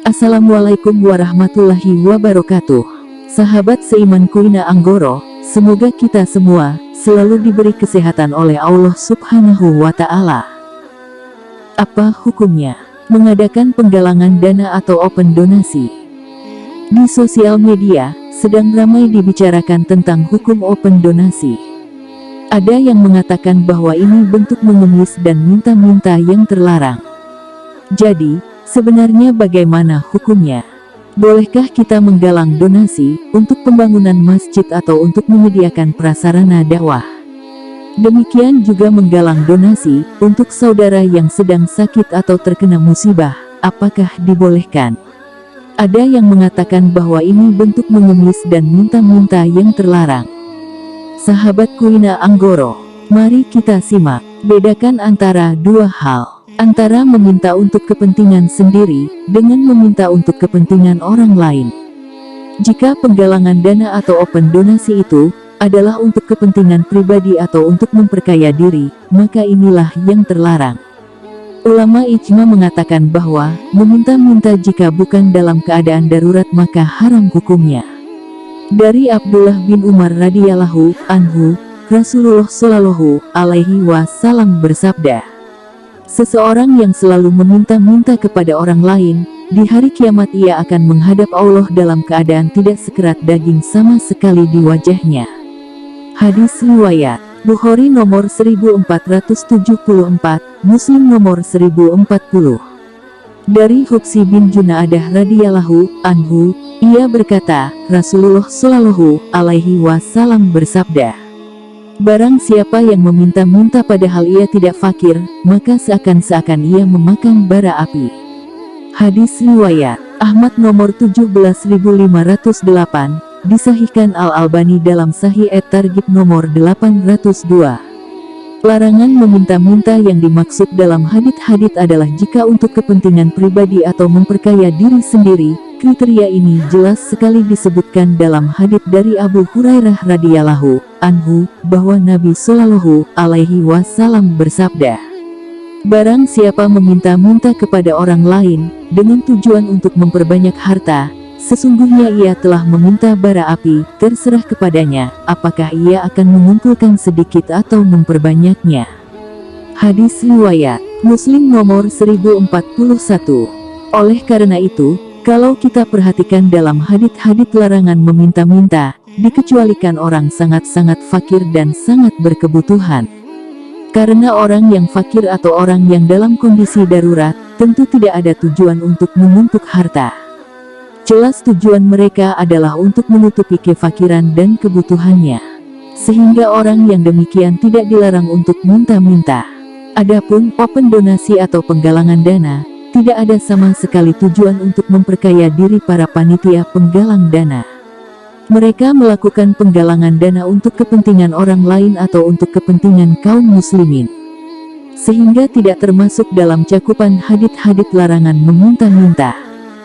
Assalamualaikum warahmatullahi wabarakatuh. Sahabat seiman Kuina Anggoro, semoga kita semua selalu diberi kesehatan oleh Allah Subhanahu wa Ta'ala. Apa hukumnya mengadakan penggalangan dana atau open donasi? Di sosial media sedang ramai dibicarakan tentang hukum open donasi. Ada yang mengatakan bahwa ini bentuk mengemis dan minta-minta yang terlarang. Jadi, sebenarnya bagaimana hukumnya? Bolehkah kita menggalang donasi untuk pembangunan masjid atau untuk menyediakan prasarana dakwah? Demikian juga menggalang donasi untuk saudara yang sedang sakit atau terkena musibah, apakah dibolehkan? Ada yang mengatakan bahwa ini bentuk mengemis dan minta-minta yang terlarang. Sahabat Kuina Anggoro, mari kita simak, bedakan antara dua hal. Antara meminta untuk kepentingan sendiri, dengan meminta untuk kepentingan orang lain. Jika penggalangan dana atau open donasi itu adalah untuk kepentingan pribadi atau untuk memperkaya diri, maka inilah yang terlarang. Ulama ijma mengatakan bahwa meminta-minta jika bukan dalam keadaan darurat maka haram hukumnya. Dari Abdullah bin Umar radhiyallahu anhu, Rasulullah shallallahu alaihi wasallam bersabda, seseorang yang selalu meminta-minta kepada orang lain, di hari kiamat ia akan menghadap Allah dalam keadaan tidak sekerat daging sama sekali di wajahnya. Hadis riwayat Bukhari nomor 1474, Muslim nomor 1040. Dari Huksi bin Junaadah radhiyallahu anhu, ia berkata, Rasulullah shallallahu alaihi wasallam bersabda, barang siapa yang meminta-minta padahal ia tidak fakir, maka seakan-akan ia memakan bara api. Hadis riwayat Ahmad nomor 17508, disahihkan Al-Albani dalam Sahih At-Targhib nomor 802. Larangan meminta-minta yang dimaksud dalam hadits adalah jika untuk kepentingan pribadi atau memperkaya diri sendiri. Kriteria ini jelas sekali disebutkan dalam hadits dari Abu Hurairah radhiyallahu anhu, bahwa Nabi Shallallahu alaihi wasallam bersabda, barang siapa meminta-minta kepada orang lain dengan tujuan untuk memperbanyak harta, sesungguhnya ia telah meminta bara api, terserah kepadanya apakah ia akan mengumpulkan sedikit atau memperbanyaknya. Hadis riwayat Muslim nomor 1041. Oleh karena itu, kalau kita perhatikan dalam hadits larangan meminta-minta, dikecualikan orang sangat-sangat fakir dan sangat berkebutuhan. Karena orang yang fakir atau orang yang dalam kondisi darurat, tentu tidak ada tujuan untuk menumpuk harta. Jelas tujuan mereka adalah untuk menutupi kefakiran dan kebutuhannya. Sehingga orang yang demikian tidak dilarang untuk minta-minta. Adapun open donasi atau penggalangan dana, tidak ada sama sekali tujuan untuk memperkaya diri para panitia penggalang dana. Mereka melakukan penggalangan dana untuk kepentingan orang lain atau untuk kepentingan kaum muslimin. Sehingga tidak termasuk dalam cakupan hadits larangan meminta-minta.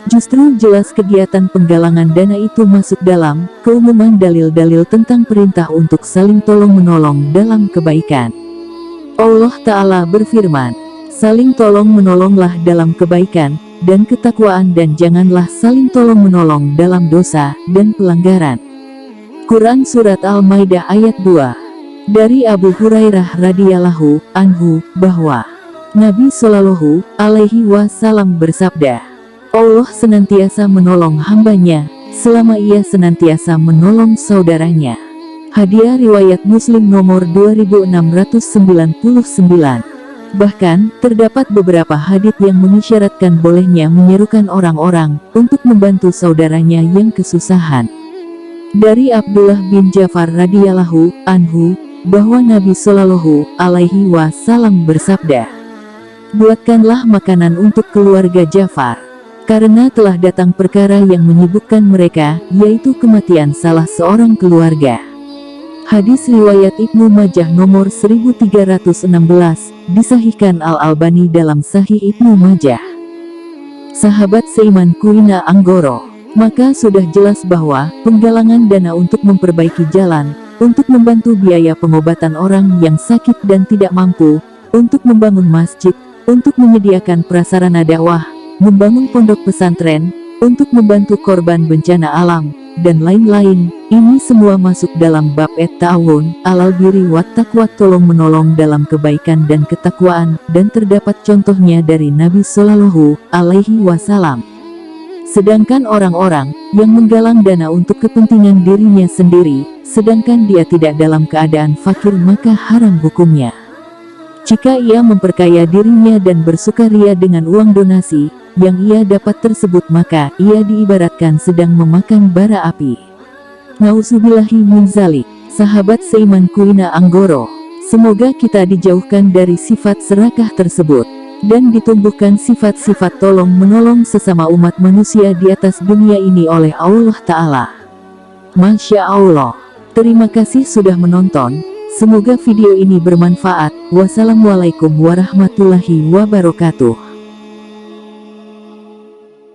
Justru jelas kegiatan penggalangan dana itu masuk dalam keumuman dalil-dalil tentang perintah untuk saling tolong-menolong dalam kebaikan. Allah Ta'ala berfirman, saling tolong-menolonglah dalam kebaikan dan ketakwaan dan janganlah saling tolong-menolong dalam dosa dan pelanggaran. Quran Surat Al-Maidah ayat 2. Dari Abu Hurairah radhiyallahu anhu, bahwa Nabi Shallallahu alaihi wasallam bersabda, Allah senantiasa menolong hambanya, selama ia senantiasa menolong saudaranya. Hadiah riwayat Muslim nomor 2699. Bahkan, terdapat beberapa hadits yang mengisyaratkan bolehnya menyerukan orang-orang untuk membantu saudaranya yang kesusahan. Dari Abdullah bin Ja'far radhiyallahu anhu, bahwa Nabi Shallallahu alaihi wasallam bersabda, buatkanlah makanan untuk keluarga Ja'far, karena telah datang perkara yang menyibukkan mereka, yaitu kematian salah seorang keluarga. Hadis riwayat Ibnu Majah nomor 1316, disahihkan Al-Albani dalam Sahih Ibnu Majah. Sahabat seiman Kuina Anggoro, maka sudah jelas bahwa penggalangan dana untuk memperbaiki jalan, untuk membantu biaya pengobatan orang yang sakit dan tidak mampu, untuk membangun masjid, untuk menyediakan prasarana dakwah, membangun pondok pesantren, untuk membantu korban bencana alam, dan lain-lain. Ini semua masuk dalam bab at-ta'awun alal birri wat taqwa, tolong menolong dalam kebaikan dan ketakwaan, dan terdapat contohnya dari Nabi Shallallahu Alaihi Wasallam. Sedangkan orang-orang yang menggalang dana untuk kepentingan dirinya sendiri, sedangkan dia tidak dalam keadaan fakir, maka haram hukumnya. Jika ia memperkaya dirinya dan bersukaria dengan uang donasi yang ia dapat tersebut, maka ia diibaratkan sedang memakan bara api. Nauzubillahi min zalik. Sahabat seiman Kuina Anggoro, semoga kita dijauhkan dari sifat serakah tersebut dan ditumbuhkan sifat-sifat tolong-menolong sesama umat manusia di atas dunia ini oleh Allah Ta'ala. Masya Allah. Terima kasih sudah menonton. Semoga video ini bermanfaat. Wassalamualaikum warahmatullahi wabarakatuh.